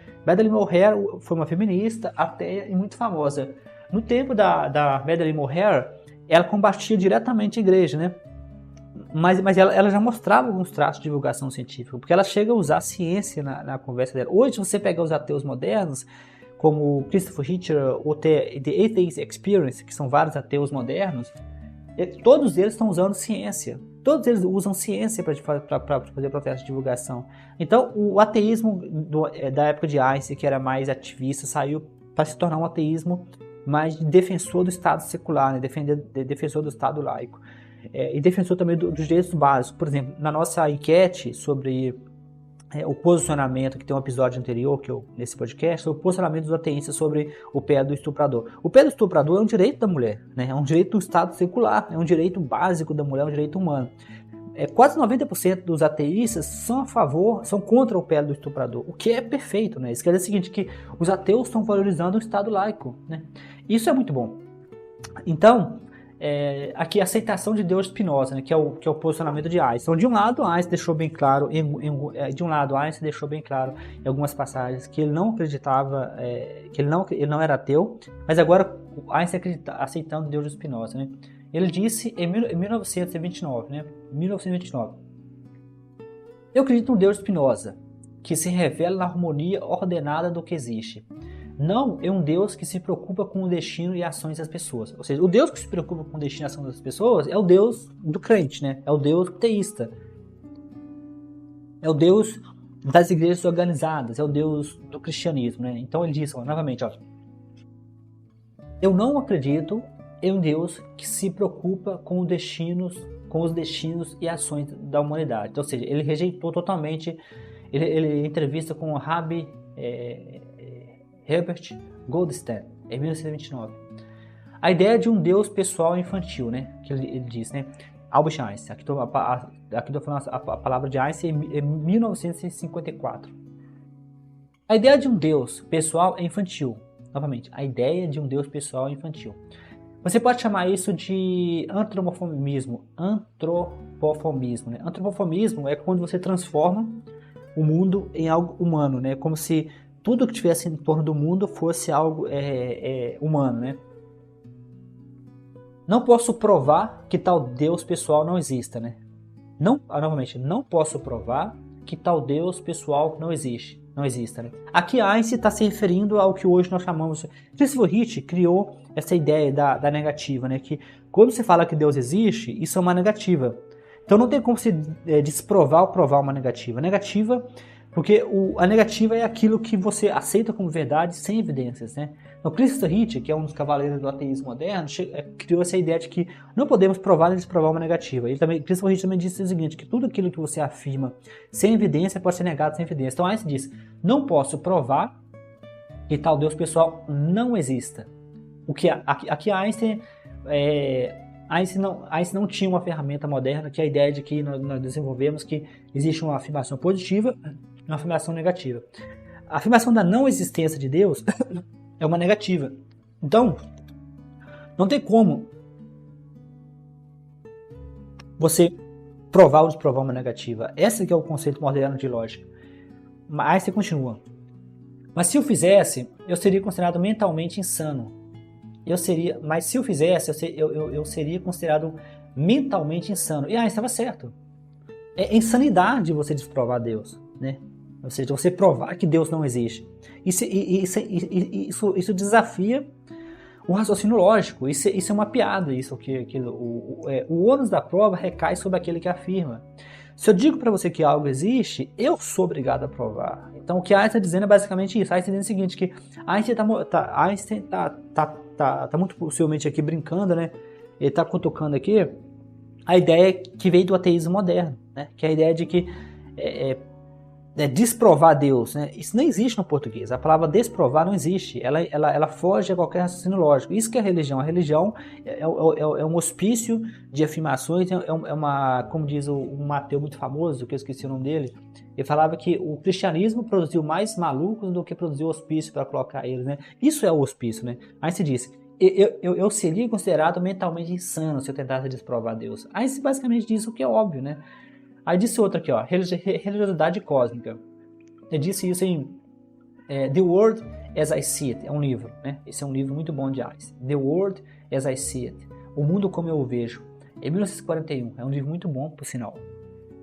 foi uma feminista, ateia e muito famosa. No tempo da Madeleine O'Hare, ela combatia diretamente a igreja, né? Mas ela já mostrava alguns traços de divulgação científica, porque ela chega a usar a ciência na conversa dela. Hoje, se você pegar os ateus modernos, como Christopher Hitch ou The Atheist Experience, que são vários ateus modernos, todos eles estão usando ciência. Todos eles usam ciência para fazer processo de divulgação. Então, o ateísmo da época de Einstein, que era mais ativista, saiu para se tornar um ateísmo mais defensor do Estado secular, né? Defensor do Estado laico. E defensor também dos direitos básicos. Por exemplo, na nossa enquete sobre o posicionamento, que tem um episódio anterior nesse podcast, o posicionamento dos ateístas sobre o pé do estuprador. O pé do estuprador é um direito da mulher, né? É um direito do Estado secular, é um direito básico da mulher, é um direito humano. Quase 90% dos ateístas são contra o pé do estuprador, o que é perfeito, né? Isso quer dizer o seguinte, que os ateus estão valorizando o Estado laico, né? Isso é muito bom. Então, aqui a aceitação de Deus Spinoza, né, que é o posicionamento de Einstein. Então, de um lado, Einstein deixou bem claro em algumas passagens que ele não acreditava, que ele não era ateu, mas agora Einstein aceitando Deus de Spinoza, né? Ele disse em 1929, né? 1929. Eu acredito no Deus Spinoza, que se revela na harmonia ordenada do que existe. Não é um Deus que se preocupa com o destino e ações das pessoas. Ou seja, o Deus que se preocupa com o destino e ações das pessoas é o Deus do crente, né? É o Deus teísta. É o Deus das igrejas organizadas, é o Deus do cristianismo, né? Então ele diz, novamente, eu não acredito em um Deus que se preocupa com os destinos e ações da humanidade. Ou seja, ele rejeitou totalmente, ele entrevista com o Rabbi Herbert Goldstein, em 1929. A ideia de um Deus pessoal e infantil, né? Que ele diz, né? Albert Einstein, aqui estou falando a palavra de Einstein em 1954. A ideia de um Deus pessoal é infantil. Novamente, a ideia de um Deus pessoal é infantil. Você pode chamar isso de antropomorfismo. Né? Antropomorfismo é quando você transforma o mundo em algo humano, né? Como se tudo que tivesse em torno do mundo fosse algo humano, né? Não posso provar que tal Deus pessoal não exista, né? Novamente, não posso provar que tal Deus pessoal não exista, né? Aqui Einstein está se referindo ao que hoje nós chamamos... Christopher Hitch criou essa ideia da negativa, né? Que quando você fala que Deus existe, isso é uma negativa. Então não tem como se desprovar ou provar uma negativa. Negativa, porque a negativa é aquilo que você aceita como verdade sem evidências, né? Então, Christopher Hitch, que é um dos cavaleiros do ateísmo moderno, criou essa ideia de que não podemos provar nem desprovar uma negativa. Christopher Hitch também disse o seguinte, que tudo aquilo que você afirma sem evidência pode ser negado sem evidência. Então Einstein disse, não posso provar que tal Deus pessoal não exista. O que aqui Einstein não tinha uma ferramenta moderna, que é a ideia de que nós desenvolvemos que existe uma afirmação positiva e uma afirmação negativa. A afirmação da não existência de Deus é uma negativa. Então, não tem como você provar ou desprovar uma negativa. Esse que é o conceito moderno de lógica. Mas você continua. Mas se eu fizesse, eu seria considerado mentalmente insano. Mas se eu fizesse, eu seria considerado mentalmente insano. E estava certo. É insanidade você desprovar Deus, né? Ou seja, você provar que Deus não existe. Isso desafia o raciocínio lógico. Isso é uma piada. O ônus da prova recai sobre aquele que afirma. Se eu digo para você que algo existe, eu sou obrigado a provar. Então o que Einstein está dizendo é basicamente isso. Einstein está dizendo o seguinte, que Einstein está muito possivelmente aqui brincando, né? Ele está cutucando aqui a ideia que veio do ateísmo moderno, né? Que é a ideia de que desprovar Deus, né? Isso não existe no português. A palavra desprovar não existe. Ela foge a qualquer raciocínio lógico. Isso que é a religião. A religião é um hospício de afirmações. Como diz um ateu muito famoso, que eu esqueci o nome dele, ele falava que o cristianismo produziu mais malucos do que produziu hospício para colocar eles, né? Isso é o hospício, né? Aí se disse, eu seria considerado mentalmente insano se eu tentasse desprovar Deus. Aí se basicamente diz o que é óbvio, né? Aí disse outra aqui, religiosidade cósmica. Ele disse isso em The World as I See It, é um livro, né? Esse é um livro muito bom de Einstein. The World as I See It, O Mundo Como Eu o Vejo, em 1941. É um livro muito bom, por sinal.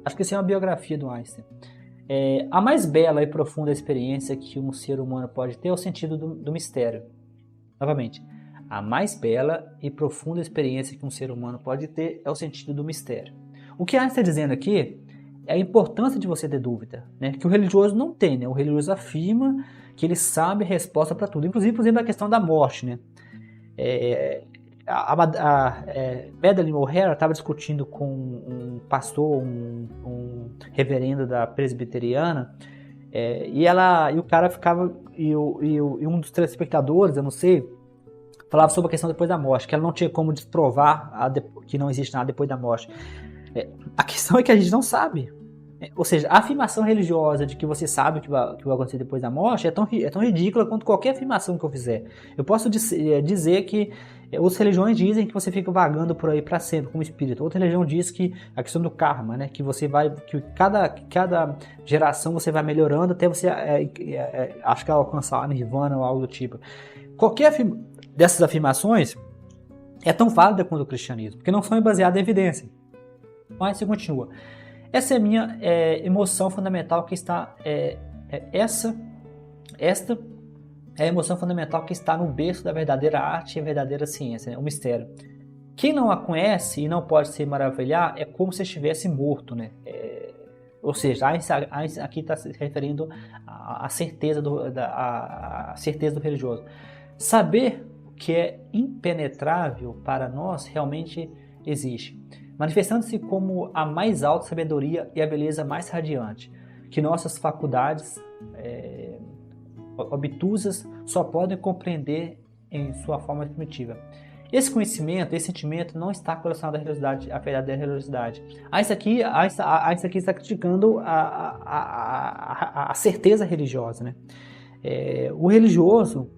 Acho que essa é uma biografia do Einstein. A mais bela e profunda experiência que um ser humano pode ter é o sentido do mistério. Novamente, a mais bela e profunda experiência que um ser humano pode ter é o sentido do mistério. O que Einstein está dizendo aqui é a importância de você ter dúvida, né? Que o religioso não tem, né? O religioso afirma que ele sabe a resposta para tudo, inclusive a questão da morte, né? Madeleine O'Hara estava discutindo com um pastor, um reverendo da presbiteriana, e o cara ficava, e um dos telespectadores, eu não sei, falava sobre a questão depois da morte, que ela não tinha como desprovar que não existe nada depois da morte. A questão é que a gente não sabe. Ou seja, a afirmação religiosa de que você sabe o que vai acontecer depois da morte é tão ridícula quanto qualquer afirmação que eu fizer. Eu posso dizer que outras religiões dizem que você fica vagando por aí para sempre como espírito. Outra religião diz que a questão do karma, né, que cada geração você vai melhorando até você acho que alcançar a nirvana ou algo do tipo. Qualquer dessas afirmações é tão válida quanto o cristianismo, porque não são baseadas em evidência. Mas você continua. Essa é a minha emoção fundamental que está... esta é a emoção fundamental que está no berço da verdadeira arte e a verdadeira ciência, né? O mistério. Quem não a conhece e não pode se maravilhar é como se estivesse morto, né? Ou seja, Einstein aqui está se referindo à certeza à certeza do religioso. Saber o que é impenetrável para nós realmente existe, manifestando-se como a mais alta sabedoria e a beleza mais radiante, que nossas faculdades obtusas só podem compreender em sua forma primitiva. Esse conhecimento, esse sentimento não está relacionado à realidade, à verdadeira religiosidade. Einstein aqui está criticando a certeza religiosa, né? O religioso,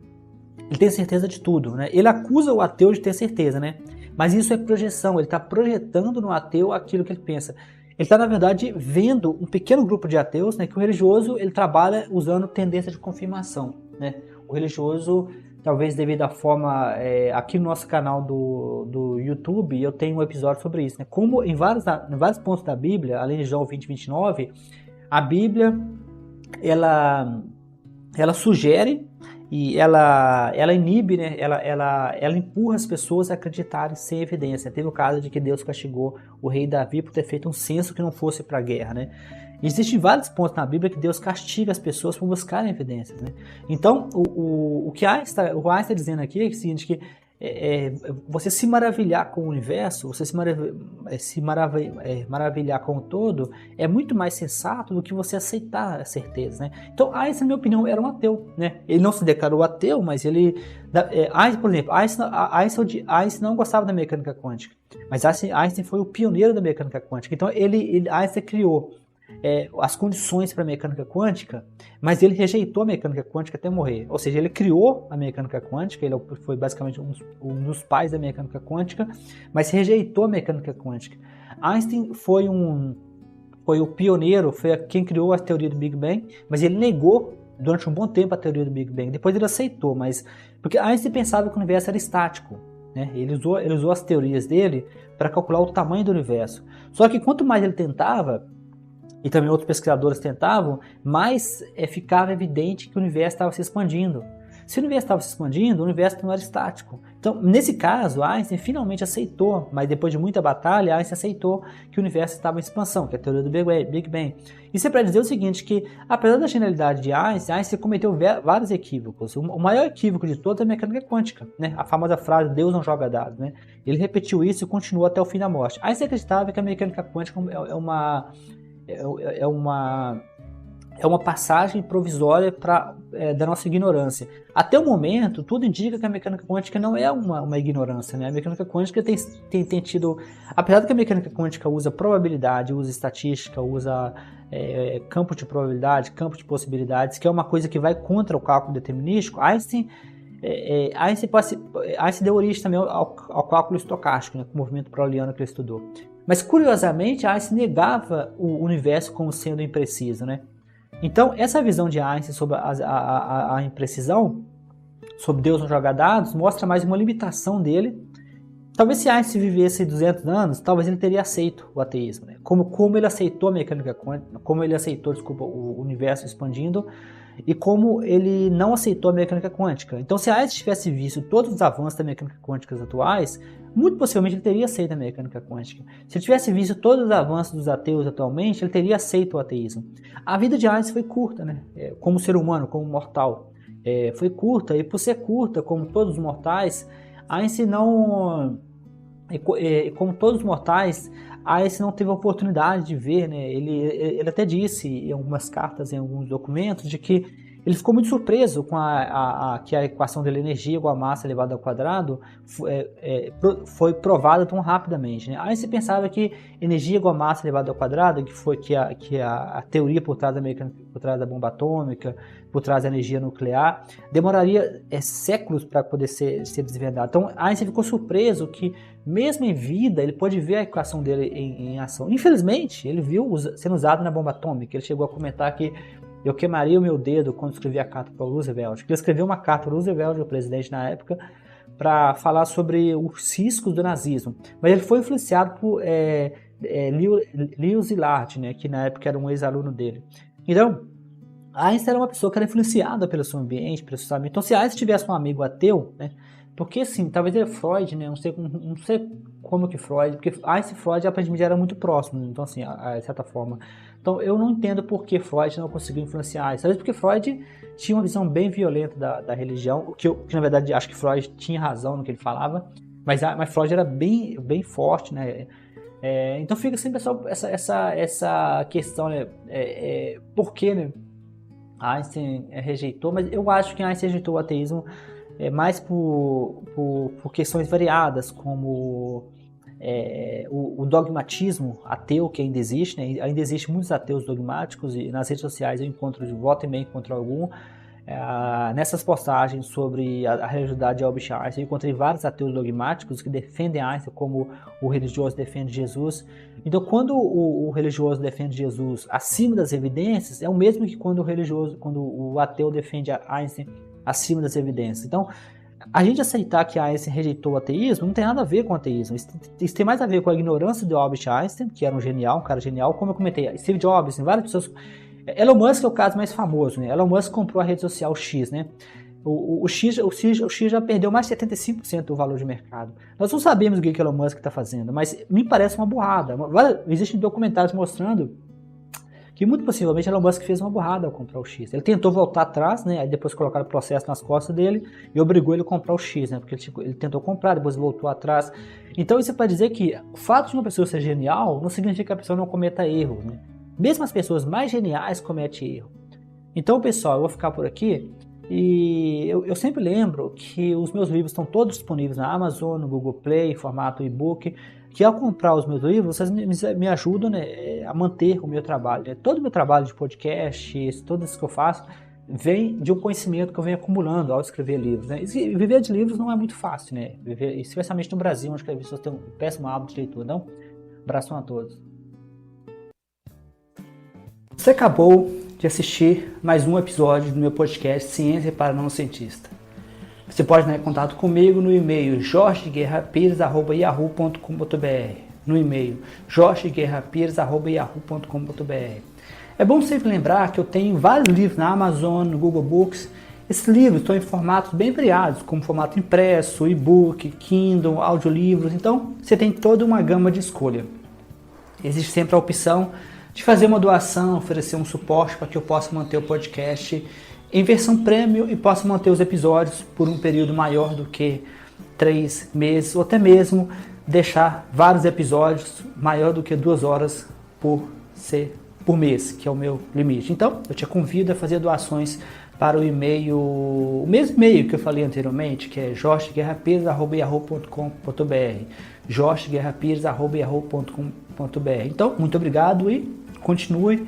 ele tem certeza de tudo, né? Ele acusa o ateu de ter certeza, né? Mas isso é projeção, ele está projetando no ateu aquilo que ele pensa. Ele está, na verdade, vendo um pequeno grupo de ateus, né, que o religioso ele trabalha usando tendência de confirmação, né? O religioso, talvez devido à forma... aqui no nosso canal do YouTube, eu tenho um episódio sobre isso, né? Como em vários pontos da Bíblia, além de João 20:29, a Bíblia, ela sugere e ela inibe, né? Ela empurra as pessoas a acreditarem sem evidência. Teve o caso de que Deus castigou o rei Davi por ter feito um censo que não fosse para a guerra, né? Existem vários pontos na Bíblia que Deus castiga as pessoas por buscarem evidências, né? Então, o que Einstein está dizendo aqui é o seguinte, que você se maravilhar com o universo, você se maravilhar com o todo, é muito mais sensato do que você aceitar a certeza, né? Então, Einstein, na minha opinião, era um ateu, né? Ele não se declarou ateu, mas ele... por exemplo, Einstein não gostava da mecânica quântica, mas Einstein foi o pioneiro da mecânica quântica. Então, Einstein criou as condições para a mecânica quântica, mas ele rejeitou a mecânica quântica até morrer. Ou seja, ele criou a mecânica quântica, ele foi basicamente um dos pais da mecânica quântica, mas rejeitou a mecânica quântica. Einstein foi o pioneiro, foi quem criou a teoria do Big Bang, mas ele negou durante um bom tempo a teoria do Big Bang. Depois ele aceitou, mas porque Einstein pensava que o universo era estático, né? Ele usou as teorias dele para calcular o tamanho do universo. Só que quanto mais ele tentava, e também outros pesquisadores tentavam, mas ficava evidente que o universo estava se expandindo. Se o universo estava se expandindo, o universo não era estático. Então, nesse caso, Einstein finalmente aceitou, mas depois de muita batalha, Einstein aceitou que o universo estava em expansão, que é a teoria do Big Bang. Isso é para dizer o seguinte, que apesar da genialidade de Einstein cometeu vários equívocos. O maior equívoco de todos é a mecânica quântica, né? A famosa frase, Deus não joga dados, né? Ele repetiu isso e continuou até o fim da morte. Einstein acreditava que a mecânica quântica é uma passagem provisória da nossa ignorância. Até o momento, tudo indica que a mecânica quântica não é uma ignorância, né? A mecânica quântica tem tido... Apesar de que a mecânica quântica usa probabilidade, usa estatística, usa campo de probabilidade, campo de possibilidades, que é uma coisa que vai contra o cálculo determinístico, Einstein deu origem também ao cálculo estocástico, né? Com o movimento browniano que ele estudou. Mas, curiosamente, Einstein negava o universo como sendo impreciso, né? Então, essa visão de Einstein sobre a imprecisão, sobre Deus não joga dados, mostra mais uma limitação dele. Talvez se Einstein vivesse 200 anos, talvez ele teria aceito o ateísmo, né? Como ele aceitou a mecânica quântica, como ele aceitou, o universo expandindo, e como ele não aceitou a mecânica quântica. Então, se Einstein tivesse visto todos os avanços da mecânica quântica atuais, muito possivelmente ele teria aceito a mecânica quântica. Se ele tivesse visto todos os avanços dos ateus atualmente, ele teria aceito o ateísmo. A vida de Einstein foi curta, né? Como ser humano, como mortal. Foi curta, e por ser curta, como todos os mortais, Einstein não... como todos os mortais, Einstein não teve a oportunidade de ver, né? Ele até disse em algumas cartas, em alguns documentos, de que ele ficou muito surpreso com que a equação da energia igual a massa elevada ao quadrado foi provada tão rapidamente, né? Einstein pensava que energia igual a massa elevada ao quadrado, que a teoria por trás da mecânica, por trás da bomba atômica, por trás da energia nuclear, demoraria séculos para poder ser desvendado. Então Einstein ficou surpreso que, mesmo em vida, ele pôde ver a equação dele em ação. Infelizmente, ele viu sendo usado na bomba atômica. Ele chegou a comentar que eu queimaria o meu dedo quando escrevi a carta para o Roosevelt. Ele escreveu uma carta para o Roosevelt, o presidente na época, para falar sobre os riscos do nazismo, mas ele foi influenciado por Leo Szilard, né, que na época era um ex-aluno dele. Então, Einstein era uma pessoa que era influenciada pelo seu ambiente, pelo seu ambiente. Então, se Einstein tivesse um amigo ateu, né, porque assim, talvez ele Freud, né, não sei como que Freud, porque Einstein e Freud aparentemente eram muito próximos, então assim, de certa forma. Então, eu não entendo por que Freud não conseguiu influenciar Einstein. Talvez porque Freud tinha uma visão bem violenta da religião, que na verdade acho que Freud tinha razão no que ele falava, mas Freud era bem forte, né? Então fica sempre essa questão, né? Por que, né, Einstein rejeitou? Mas eu acho que Einstein rejeitou o ateísmo mais por questões variadas, como o dogmatismo ateu que ainda existe, né? Ainda existe muitos ateus dogmáticos, e nas redes sociais eu encontro de volta e meia algum. Nessas postagens sobre a religiosidade de Albert Einstein, eu encontrei vários ateus dogmáticos que defendem Einstein como o religioso defende Jesus. Então, quando o religioso defende Jesus acima das evidências, é o mesmo que quando o ateu defende Einstein acima das evidências. Então, a gente aceitar que Einstein rejeitou o ateísmo não tem nada a ver com o ateísmo. Isso tem mais a ver com a ignorância de Albert Einstein, que era um cara genial, como eu comentei. Steve Jobs, várias pessoas. Elon Musk é o caso mais famoso, né? Elon Musk comprou a rede social X, né? O X já perdeu mais de 75% do valor de mercado. Nós não sabemos o que Elon Musk está fazendo, mas me parece uma burrada. Existem documentários mostrando que muito possivelmente Elon Musk fez uma burrada ao comprar o X. Ele tentou voltar atrás, né? Aí depois colocaram o processo nas costas dele e obrigou ele a comprar o X, né? Porque ele tentou comprar, depois voltou atrás. Então isso é para dizer que o fato de uma pessoa ser genial não significa que a pessoa não cometa erro, né? Mesmo as pessoas mais geniais cometem erro. Então, pessoal, eu vou ficar por aqui. E eu sempre lembro que os meus livros estão todos disponíveis na Amazon, no Google Play, em formato e-book. Que ao comprar os meus livros, vocês me ajudam, né, a manter o meu trabalho. Todo o meu trabalho de podcast, tudo isso que eu faço, vem de um conhecimento que eu venho acumulando ao escrever livros, né? E viver de livros não é muito fácil, né? Especialmente no Brasil, onde as pessoas têm um péssimo hábito de leitura. Então, abraço a todos. Você acabou de assistir mais um episódio do meu podcast Ciência para Não Cientista. Você pode entrar em contato comigo no e-mail jorgeguerrapires@yahoo.com.br, no e-mail jorgeguerrapires@yahoo.com.br. É bom sempre lembrar que eu tenho vários livros na Amazon, no Google Books. Esses livros estão em formatos bem variados, como formato impresso, e-book, Kindle, audiolivros. Então, você tem toda uma gama de escolha. Existe sempre a opção de fazer uma doação, oferecer um suporte para que eu possa manter o podcast em versão premium e possa manter os episódios por um período maior do que 3 meses, ou até mesmo deixar vários episódios maior do que 2 horas por mês, que é o meu limite. Então, eu te convido a fazer doações para o e-mail, o mesmo e-mail que eu falei anteriormente, que é jorgeguerrapires@yahoo.com.br, jorgeguerrapires@yahoo.com.br. Então, muito obrigado e continue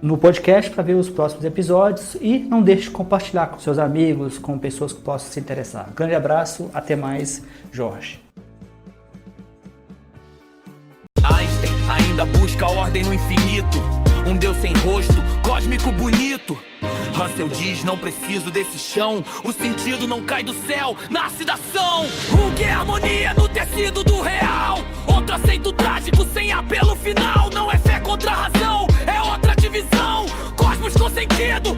no podcast para ver os próximos episódios e não deixe de compartilhar com seus amigos, com pessoas que possam se interessar. Grande abraço, até mais, Jorge. Einstein ainda busca ordem no infinito, um Deus sem rosto, cósmico bonito. Russell diz, não preciso desse chão, o sentido não cai do céu, nasce da ação. O que é harmonia no tecido do real? Outro aceito trágico sem apelo final. Não é fé contra a razão, é outra divisão. Cosmos com sentido,